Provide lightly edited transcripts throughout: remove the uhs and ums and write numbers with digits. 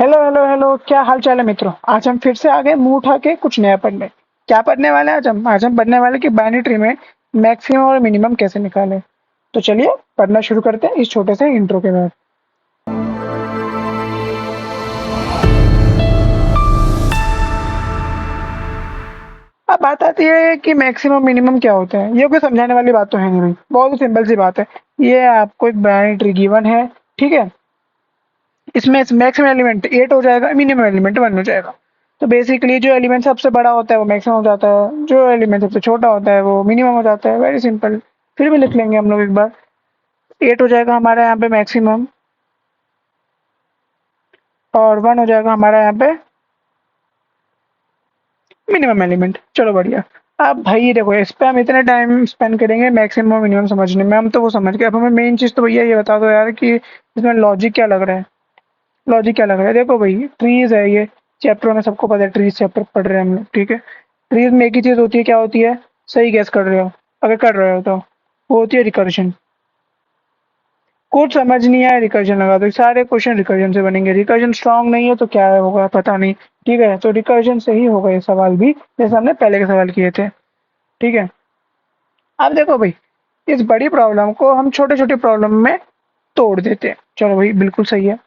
Hello hello hello, क्या हाल चाल है मित्रों। आज हम फिर से आ गए मुंह उठा के कुछ नया पढ़ने। क्या पढ़ने वाले हैं आज हम पढ़ने वाले कि बाइनरी ट्री में मैक्सिमम और मिनिमम कैसे निकालें। तो चलिए पढ़ना शुरू करते हैं इस छोटे से इंट्रो के बाद। अब बात आती है कि मैक्सिमम मिनिमम क्या होता है। ये कोई समझाने वाली बात तो है नहीं भाई, बहुत ही सिंपल सी बात है। ये आपको एक बाइनरी ट्री गिवन है, ठीक है। इसमें मैक्सिमम एलिमेंट 8 हो जाएगा, मिनिमम एलिमेंट 1 हो जाएगा। तो बेसिकली जो एलिमेंट सबसे बड़ा होता है वो मैक्सिमम हो जाता है, जो एलिमेंट सबसे छोटा होता है वो मिनिमम हो जाता है। Very simple. फिर भी लिख लेंगे हम लोग एक बार। 8 हो जाएगा हमारा यहाँ पे मैक्सिमम, और 1 हो जाएगा हमारा यहाँ पे मिनिमम एलिमेंट। चलो बढ़िया। अब भाई देखो, इस पे हम इतने टाइम स्पेंड करेंगे मैक्सिमम और मिनिमम समझने में, हम तो वो समझ गए। अब हमें मेन चीज़ तो भैया ये बता दो यार कि इसमें लॉजिक क्या लग रहा है। लॉजिक क्या लग रहा है, देखो भाई, ट्रीज है ये। चैप्टर में सबको पता है, ट्रीज चैप्टर पढ़ रहे हैं हम लोग, ठीक है। ट्रीज में एक ही चीज होती है, क्या होती है? सही गैस कर रहे हो, अगर कर रहे हो तो वो होती है रिकर्जन। कुछ समझ नहीं आया, रिकर्जन लगा दो। सारे क्वेश्चन रिकर्जन से बनेंगे। रिकर्जन स्ट्रांग नहीं है तो क्या होगा पता नहीं, ठीक है। तो रिकर्जन से ही होगा ये सवाल भी, जैसे हमने पहले के सवाल किए थे, ठीक है। अब देखो भाई, इस बड़ी प्रॉब्लम को हम छोटे छोटे प्रॉब्लम में तोड़ देते हैं। चलो भाई, बिल्कुल सही है।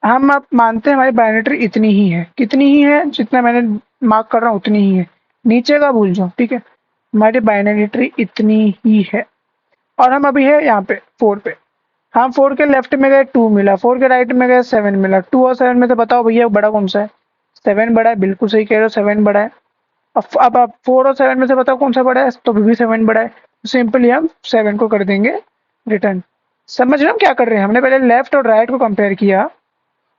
हम अब मानते हैं हमारी बायोमेट्री इतनी ही है। कितनी ही है? जितना मैंने मार्क कर रहा हूँ उतनी ही है। नीचे का भूल जाओ, ठीक है। हमारी बायोमेट्री इतनी ही है, और हम अभी है यहाँ पे 4 पे। हम 4 के लेफ्ट में गए 2 मिला, 4 के राइट में गए 7 मिला। 2 और 7 में से बताओ भैया बड़ा कौन सा है? 7 बड़ा है, बिल्कुल सही कह रहे हो, 7 बड़ा है। अब आप 4 और 7 में से बताओ कौन सा बड़ा है, तो भी 7 बड़ा है। सिंपली हम 7 को कर देंगे रिटर्न। समझ रहे हो हम क्या कर रहे हैं? हमने पहले लेफ्ट और राइट को कंपेयर किया,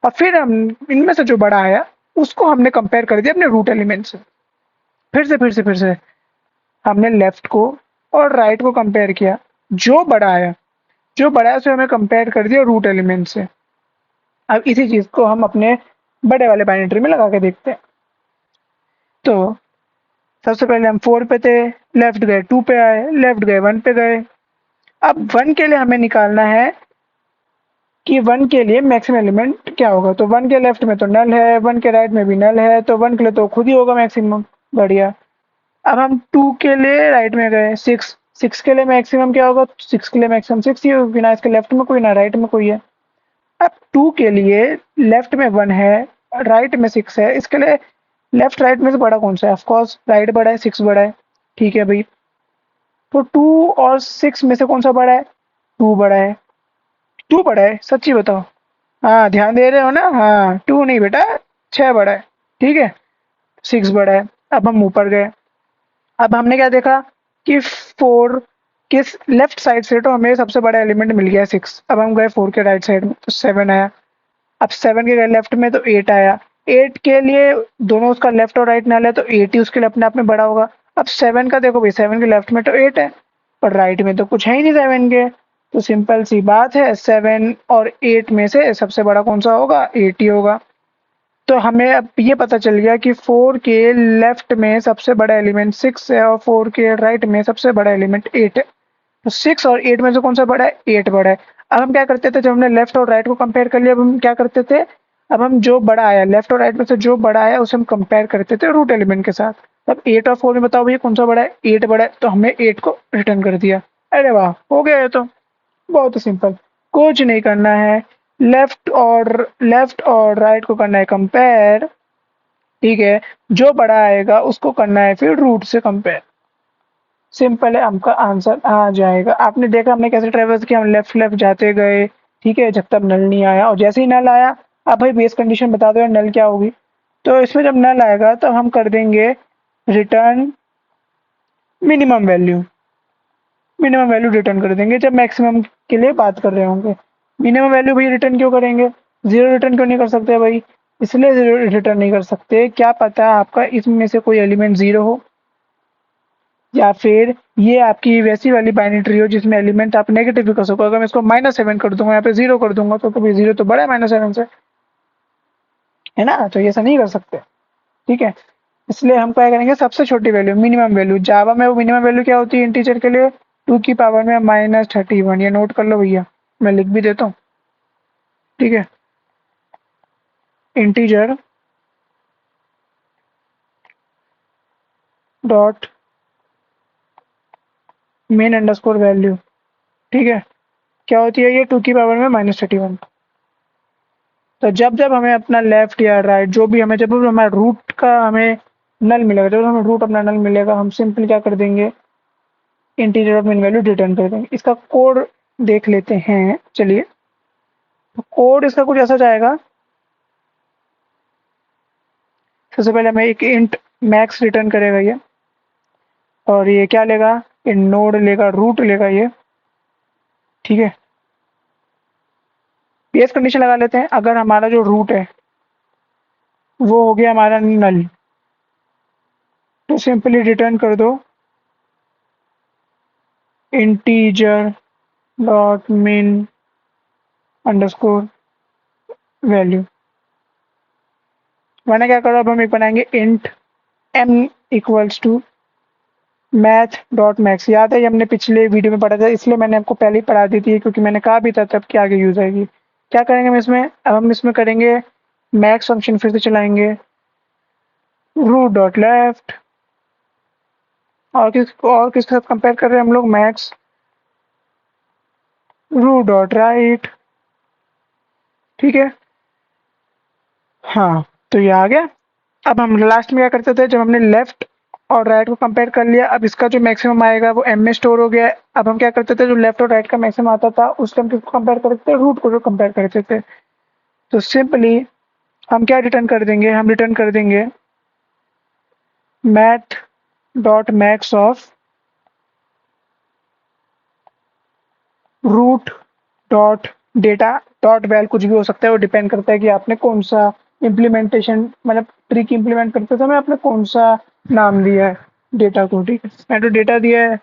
और फिर हम इनमें से जो बड़ा आया उसको हमने कंपेयर कर दिया अपने रूट एलिमेंट से। फिर से हमने लेफ्ट को और राइट को कंपेयर किया। जो बड़ा आया, जो बड़ा है उसे हमें कंपेयर कर दिया रूट एलिमेंट से। अब इसी चीज को हम अपने बड़े वाले बाइनरी में लगा के देखते हैं। तो सबसे पहले हम 4 पे थे, लेफ्ट गए 2 पे आए, लेफ्ट गए 1 पे गए। अब 1 के लिए हमें निकालना है कि 1 के लिए मैक्सिमम एलिमेंट क्या होगा। तो 1 के लेफ्ट में तो नल है, 1 के राइट में भी नल है, तो 1 के लिए तो खुद ही होगा मैक्सिमम। बढ़िया। अब हम 2 के लिए राइट में गए, 6। 6 के लिए मैक्सिमम क्या होगा? 6 के लिए मैक्सिमम 6 ही होगी ना, इसके लेफ्ट में कोई ना राइट में कोई है। अब 2 के लिए लेफ्ट में 1 है, राइट में 6 है, इसके लिए लेफ्ट राइट में से बड़ा कौन सा है? ऑफ कोर्स राइट बड़ा है, 6 बड़ा है, ठीक है भाई। तो 2 और 6 में से कौन सा बड़ा है? 2 बड़ा है। 2 बड़ा है, सच्ची बताओ। हाँ, ध्यान दे रहे हो ना? हाँ, 2 नहीं बेटा, 6 बड़ा है, ठीक है। 6 बड़ा है। अब हम ऊपर गए। अब हमने क्या देखा कि 4 के लेफ्ट साइड से तो हमें सबसे बड़ा एलिमेंट मिल गया 6। अब हम गए 4 के राइट साइड में तो 7 आया। अब 7 के लेफ्ट में तो 8 आया। 8 के लिए दोनों उसका लेफ्ट और राइट नल है, तो 8 ही उसके लिए अपने आप में बड़ा होगा। अब 7 का देखो भाई, 7 के लेफ्ट में तो 8 है, पर राइट में तो कुछ है ही नहीं 7 के। तो सिंपल सी बात है, 7 और 8 में से सबसे बड़ा कौन सा होगा? 8 ही होगा। तो हमें अब ये पता चल गया कि 4 के लेफ्ट में सबसे बड़ा एलिमेंट 6 है, और 4 के राइट में सबसे बड़ा एलिमेंट 8 है। तो 6 और 8 में से कौन सा बड़ा है? 8 बड़ा है। अब हम क्या करते थे, जब हमने लेफ्ट और राइट को कंपेयर कर लिया, अब हम क्या करते थे? अब हम जो बड़ा आया लेफ्ट और राइट में से, जो बड़ा आया उसे हम कंपेयर करते थे रूट एलिमेंट के साथ। अब 8 और 4 में बताओ भैया कौन सा बड़ा है? 8 बड़ा है, तो हमने 8 को रिटर्न कर दिया। अरे वाह, हो गया ये तो। बहुत ही सिंपल, कुछ नहीं करना है। लेफ्ट और राइट को करना है कंपेयर, ठीक है। जो बड़ा आएगा उसको करना है फिर रूट से कंपेयर। सिंपल है, हमका आंसर आ जाएगा। आपने देखा हमने कैसे ट्रेवर्स किया, हम लेफ्ट लेफ्ट जाते गए, ठीक है, जब तक नल नहीं आया। और जैसे ही नल आया, अब भाई बेस कंडीशन बता दो यार, नल क्या होगी। तो इसमें जब नल आएगा तो हम कर देंगे return minimum value. Minimum value return कर देंगे जब मैक्सिमम के लिए बात कर रहे होंगे। मिनिमम वैल्यू भाई रिटर्न क्यों करेंगे? जीरो रिटर्न क्यों नहीं कर सकते भाई? इसलिए जीरो रिटर्न नहीं कर सकते, क्या पता आपका इसमें से कोई एलिमेंट जीरो हो, या फिर ये आपकी वैसी वाली बाइनरी ट्री हो जिसमें एलिमेंट आप नेगेटिव भी कर सको। अगर मैं इसको -7 कर दूंगा, यहाँ पे 0 कर दूंगा, तो कभी 0 तो बड़ा है -7 से, है ना? तो ये ऐसा नहीं कर सकते, ठीक है। इसलिए हम क्या करेंगे, सबसे छोटी वैल्यू मिनिमम वैल्यू। जावा में वो मिनिमम वैल्यू क्या होती है इंटीजर के लिए? 2 की पावर में -31। ये नोट कर लो भैया, मैं लिख भी देता हूँ, ठीक है। Integer dot main underscore value. ठीक है, क्या होती है ये 2 की पावर में -31। तो जब जब हमें अपना लेफ्ट या राइट जो भी हमें जब भी हमारा रूट का हमें नल मिलेगा, जब हमें रूट अपना नल मिलेगा, हम सिंपली क्या कर देंगे, integer of main value return कर देंगे। इसका कोड देख लेते हैं, चलिए। तो कोड इसका कुछ ऐसा जाएगा, सबसे पहले हमें एक इंट मैक्स रिटर्न करेगा ये, और ये क्या लेगा, ये नोड लेगा, रूट लेगा ये। ठीक है, पीएस कंडीशन लगा लेते हैं। अगर हमारा जो रूट है वो हो गया हमारा नल, तो सिंपली रिटर्न कर दो integer dot min underscore value. वरना क्या करो, अब हम एक बनाएंगे int m equals to math dot max. याद है, ये हमने पिछले वीडियो में पढ़ा था, इसलिए मैंने आपको पहले ही पढ़ा दी थी, क्योंकि मैंने कहा भी था तब कि आगे यूज आएगी। क्या करेंगे हम इसमें, अब हम इसमें करेंगे मैक्स फंक्शन फिर से चलाएंगे, रूट डॉट लेफ्ट, और किसके साथ कंपेयर कर रहे हैं हम लोग, मैक्स रूट डॉट राइट। ठीक है, हाँ, तो ये आ गया। अब हम लास्ट में क्या करते थे, जब हमने लेफ्ट और राइट को कंपेयर कर लिया, अब इसका जो मैक्सिमम आएगा वो एम में स्टोर हो गया है। अब हम क्या करते थे, जो लेफ्ट और राइट का मैक्सिमम आता था उस टाइम किसको कंपेयर करते थे, रूट को जो कंपेयर करते थे। तो सिंपली हम क्या रिटर्न कर देंगे, हम रिटर्न कर देंगे math dot max of root dot data dot val, कुछ भी हो सकता है, वो डिपेंड करता है कि आपने कौन सा इम्प्लीमेंटेशन, मतलब ट्रिक इम्प्लीमेंट करते समय आपने कौन सा नाम दिया है डेटा को। ठीक है, मैंने तो डेटा दिया है,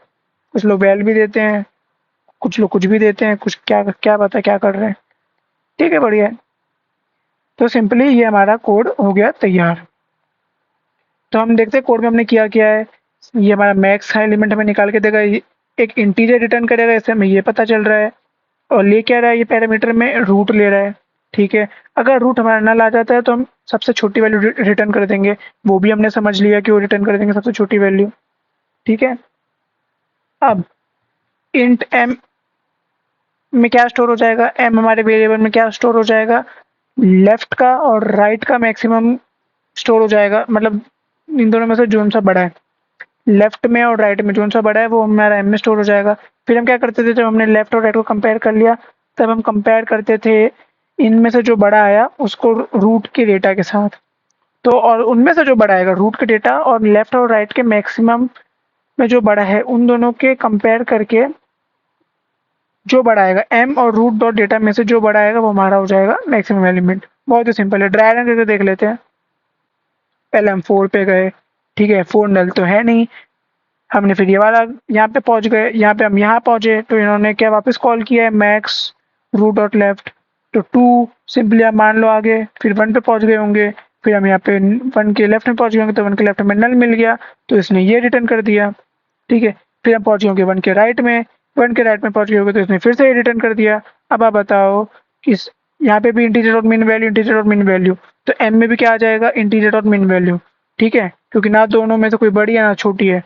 कुछ लोग वैल भी देते हैं, कुछ लोग कुछ भी देते हैं, कुछ क्या क्या पता क्या कर रहे हैं। ठीक है, बढ़िया है। तो सिंपली ये हमारा कोड हो गया तैयार। तो हम देखते हैं कोड में हमने किया क्या है। ये हमारा मैक्स है एलिमेंट हमें निकाल के देगा, एक इंटीजर रिटर्न करेगा, इससे हमें ये पता चल रहा है। और ले क्या रहा है, ये पैरामीटर में रूट ले रहा है। ठीक है, अगर रूट हमारा नल आ जाता है तो हम सबसे छोटी वैल्यू रिटर्न कर देंगे, वो भी हमने समझ लिया कि वो रिटर्न कर देंगे सबसे छोटी वैल्यू। ठीक है, अब इंट एम में क्या स्टोर हो जाएगा, एम हमारे वेरिएबल में क्या स्टोर हो जाएगा, लेफ्ट का और राइट का मैक्सिमम स्टोर हो जाएगा, मतलब इन दोनों में से जो सा बड़ा है, लेफ्ट में और राइट में जो सा बड़ा है वो हमारा एम में स्टोर हो जाएगा। फिर हम क्या करते थे, जब हमने लेफ्ट और राइट को कंपेयर कर लिया, तब हम कंपेयर करते थे इनमें से जो बड़ा आया उसको रूट के डेटा के साथ। तो और उनमें से जो बड़ा आएगा रूट के डेटा और लेफ्ट और राइट के मैक्सिमम में जो बड़ा है, उन दोनों के कंपेयर करके जो बड़ा आएगा एम और रूट डॉट डेटा में से जो बड़ा आएगा वो हमारा हो जाएगा मैक्सिमम एलिमेंट। बहुत ही सिंपल है, ड्राई रन करके देख लेते हैं। पहले हम 4 पे गए, ठीक है, 4 नल तो है नहीं, हमने फिर ये वाला यहाँ पे पहुंच गए, यहाँ पे हम यहाँ पहुंचे तो इन्होंने क्या वापस कॉल किया है, मैक्स रूट डॉट लेफ्ट। तो 2 सिंपली आप मान लो आगे, फिर 1 पे पहुंच गए होंगे, फिर हम यहाँ पे 1 के लेफ्ट में पहुंच गए होंगे, तो 1 के लेफ्ट में नल मिल गया, तो इसने ये रिटर्न कर दिया। ठीक है, फिर हम पहुंचे होंगे 1 के राइट में, 1 के राइट में पहुंच गए होंगे, तो इसने फिर से ये रिटर्न कर दिया। अब आप बताओ किस, यहाँ पे भी इंटीजर डॉट मिन वैल्यू, इंटीजर डॉट मिन वैल्यू, तो एम में भी क्या आ जाएगा, इंटीजर डॉट मिन वैल्यू। ठीक है, क्योंकि ना दोनों में से कोई बड़ी है ना छोटी है,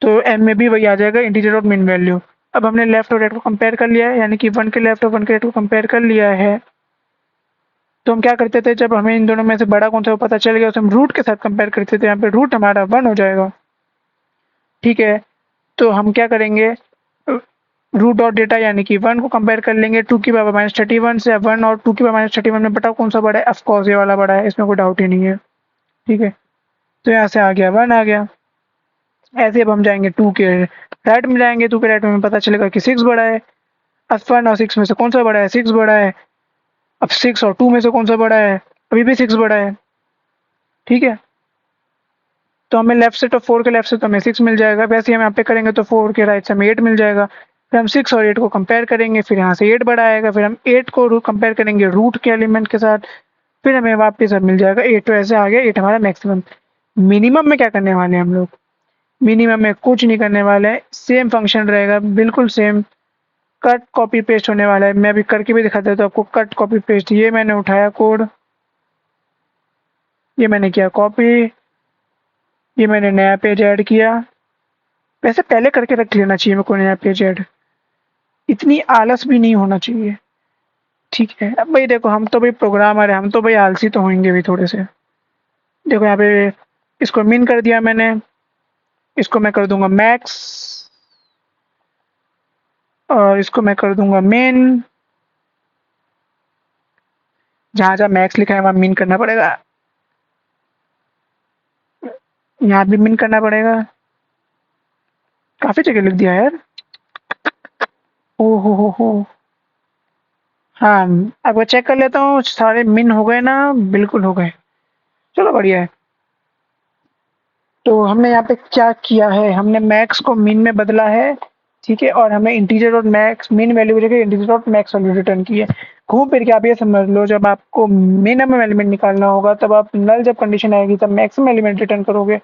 तो एम में भी वही आ जाएगा, इंटीजर ऑफ मिन वैल्यू। अब हमने लेफ्ट और राइट को कंपेयर कर लिया है, यानी कि 1 के लेफ्ट और 1 के राइट को कंपेयर कर लिया है। तो हम क्या करते थे, जब हमें इन दोनों में से बड़ा कौन सा वो पता चल गया, उसे हम रूट के साथ कंपेयर करते थे। यहाँ पे रूट हमारा 1 हो जाएगा। ठीक है, तो हम क्या करेंगे, रूट डॉट डेटा यानी कि 1 को कंपेयर कर लेंगे 2 की पावर -31 से। 1 और 2 की पावर -31 में बताओ कौन सा बड़ा है, ऑफकोर्स ये वाला बड़ा है, इसमें कोई डाउट ही नहीं है। ठीक है, तो यहाँ से आ गया 1 आ गया। ऐसे अब हम जाएंगे 2 के राइट में, जाएंगे 2 के राइट में पता चलेगा कि 6 बड़ा है। अब 1 और 6 में से कौन सा बड़ा है, 6 बड़ा है। अब 6 और 2 में से कौन सा बड़ा है, अभी भी 6 बड़ा है। ठीक है, तो हमें लेफ्ट से, तो 4 के लेफ्ट से तो हमें 6 मिल जाएगा, वैसे ही हम यहाँ पे करेंगे तो 4 के राइट से हमें 8 मिल जाएगा। फिर हम 6 और 8 को कंपेयर करेंगे, फिर यहाँ से 8 बड़ा आएगा, फिर हम 8 को कंपेयर करेंगे रूट के एलिमेंट के साथ, फिर हमें वापस अब मिल जाएगा 8। तो ऐसे आ गया 8 हमारा मैक्सिमम। मिनिमम में क्या करने वाले हैं हम लोग, मिनिमम में कुछ नहीं करने वाले हैं, सेम फंक्शन रहेगा, बिल्कुल सेम, कट कॉपी पेस्ट होने वाला है। मैं अभी करके भी दिखा देता हूँ आपको, कट कॉपी पेस्ट। ये मैंने उठाया कोड, ये मैंने किया कॉपी, ये मैंने नया पेज ऐड किया। वैसे पहले करके रख लेना चाहिए मेरे को नया पेज ऐड, इतनी आलस भी नहीं होना चाहिए। ठीक है, अब भाई देखो हम तो भाई प्रोग्रामर है, हम तो भाई आलसी तो होंगे भी थोड़े से। देखो यहाँ पे इसको मिन कर दिया मैंने, इसको मैं कर दूंगा मैक्स, और इसको मैं कर दूंगा मेन। जहाँ जहाँ मैक्स लिखा है वहाँ मिन करना पड़ेगा, यहाँ भी मिन करना पड़ेगा। काफी जगह लिख दिया यार। ओ हो। हाँ, अब मैं चेक कर लेता हूँ सारे मिन हो गए ना, बिल्कुल हो गए। चलो बढ़िया है। तो हमने यहाँ पे क्या किया है, हमने मैक्स को मिन में बदला है। ठीक है, और हमने integer dot max min value की जगह integer dot max value return की है। घूम फिर के आप ये समझ लो, जब आपको मिनिमम एलिमेंट निकालना होगा तब आप नल जब कंडीशन आएगी तब मैक्सिमम एलिमेंट रिटर्न करोगे,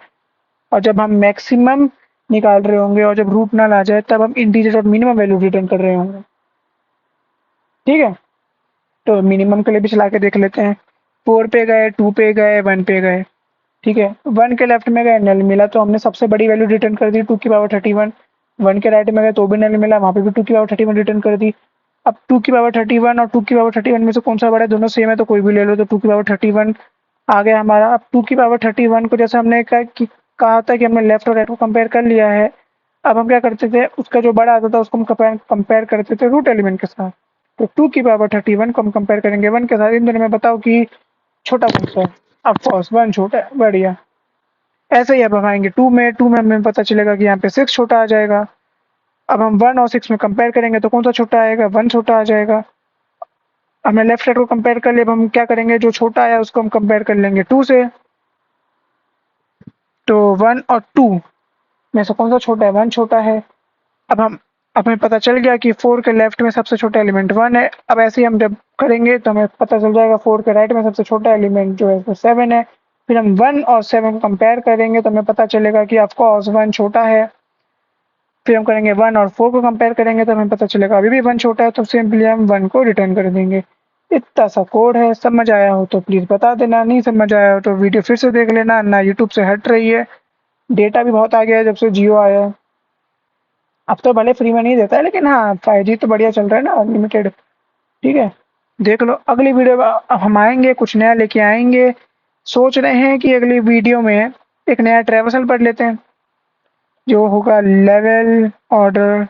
और जब हम मैक्सिमम निकाल रहे होंगे और जब रूट नल आ जाए तब हम integer dot minimum value return कर रहे होंगे। ठीक है, तो मिनिमम के लिए भी चला के देख लेते हैं। 4 पे गए, 2 पे गए, 1 पे गए। ठीक है, 1 के लेफ्ट में गए, नल मिला तो हमने सबसे बड़ी वैल्यू रिटर्न कर दी 2 की पावर 31। 1 के राइट में गए तो भी नल मिला, वहाँ पे भी 2 की पावर 31 रिटर्न कर दी। अब 2 की पावर 31 और 2 की पावर 31 में से कौन सा बड़ा है, दोनों सेम है तो कोई भी ले लो, तो 2 की पावर 31 आ गया हमारा। अब 2 की पावर 31 को जैसे हमने कहा था कि हमने लेफ्ट और राइट को कंपेयर कर लिया है। अब हम क्या करते थे, उसका जो बड़ा आता था उसको हम कंपेयर करते थे रूट एलिमेंट के साथ। तो 2 की पावर 31 को हम कंपेयर करेंगे 1 के साथ, इन दोनों में बताओ कि छोटा कौन सा है। ऑफ कोर्स 1 छोटा है, बढ़िया। ऐसे ही अब हम आएंगे 2 में हमें पता चलेगा कि यहाँ पे 6 छोटा आ जाएगा। अब हम 1 और 6 में कंपेयर करेंगे तो कौन सा छोटा आएगा, 1 छोटा आ जाएगा। हमने लेफ्ट साइड को कंपेयर कर लिया, अब हम क्या करेंगे, जो छोटा आया उसको हम कंपेयर कर लेंगे 2 से। तो 1 और 2 में से कौन सा छोटा है, 1 छोटा है। अब हमें पता चल गया कि 4 के लेफ्ट में सबसे छोटा एलिमेंट 1 है। अब ऐसे ही हम जब करेंगे तो हमें पता चल जाएगा 4 के राइट में सबसे छोटा एलिमेंट जो है वो 7 है। फिर हम 1 और 7 को कंपेयर करेंगे तो हमें पता चलेगा कि ऑफ कोर्स 1 छोटा है। फिर हम करेंगे 1 और 4 को कंपेयर करेंगे तो हमें पता चलेगा अभी भी 1 छोटा है, तो सिंपली हम 1 को रिटर्न कर देंगे। इतना सा कोड है, समझ आया हो तो प्लीज़ बता देना, नहीं समझ आया हो तो वीडियो फिर से देख लेना, ना यूट्यूब से हट रही है। डेटा भी बहुत आ गया है जब से जियो आया है। अब तो भले फ्री में नहीं देता है, लेकिन हाँ 5G तो बढ़िया चल रहा है ना, अनलिमिटेड। ठीक है, देख लो अगली वीडियो में अब हम आएँगे, कुछ नया लेके आएँगे। सोच रहे हैं कि अगली वीडियो में एक नया ट्रैवर्सल पढ़ लेते हैं, जो होगा लेवल ऑर्डर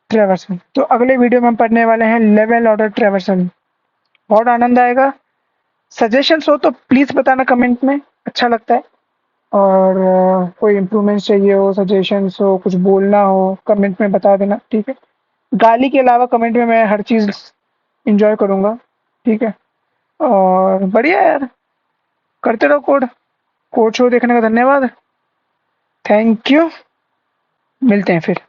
ट्रैवर्सल। तो अगले वीडियो में हम पढ़ने वाले हैं लेवल ऑर्डर ट्रैवर्सल। बहुत आनंद आएगा। सजेशंस हो तो प्लीज़ बताना कमेंट में, अच्छा लगता है। और कोई इम्प्रूवमेंट्स चाहिए हो, सजेशंस हो, कुछ बोलना हो, कमेंट में बता देना, ठीक है? गाली के अलावा कमेंट में मैं हर चीज़ एन्जॉय करूँगा, ठीक है? और बढ़िया यार, करते रहो कोड। कोड शो देखने का धन्यवाद। थैंक यू, मिलते हैं फिर।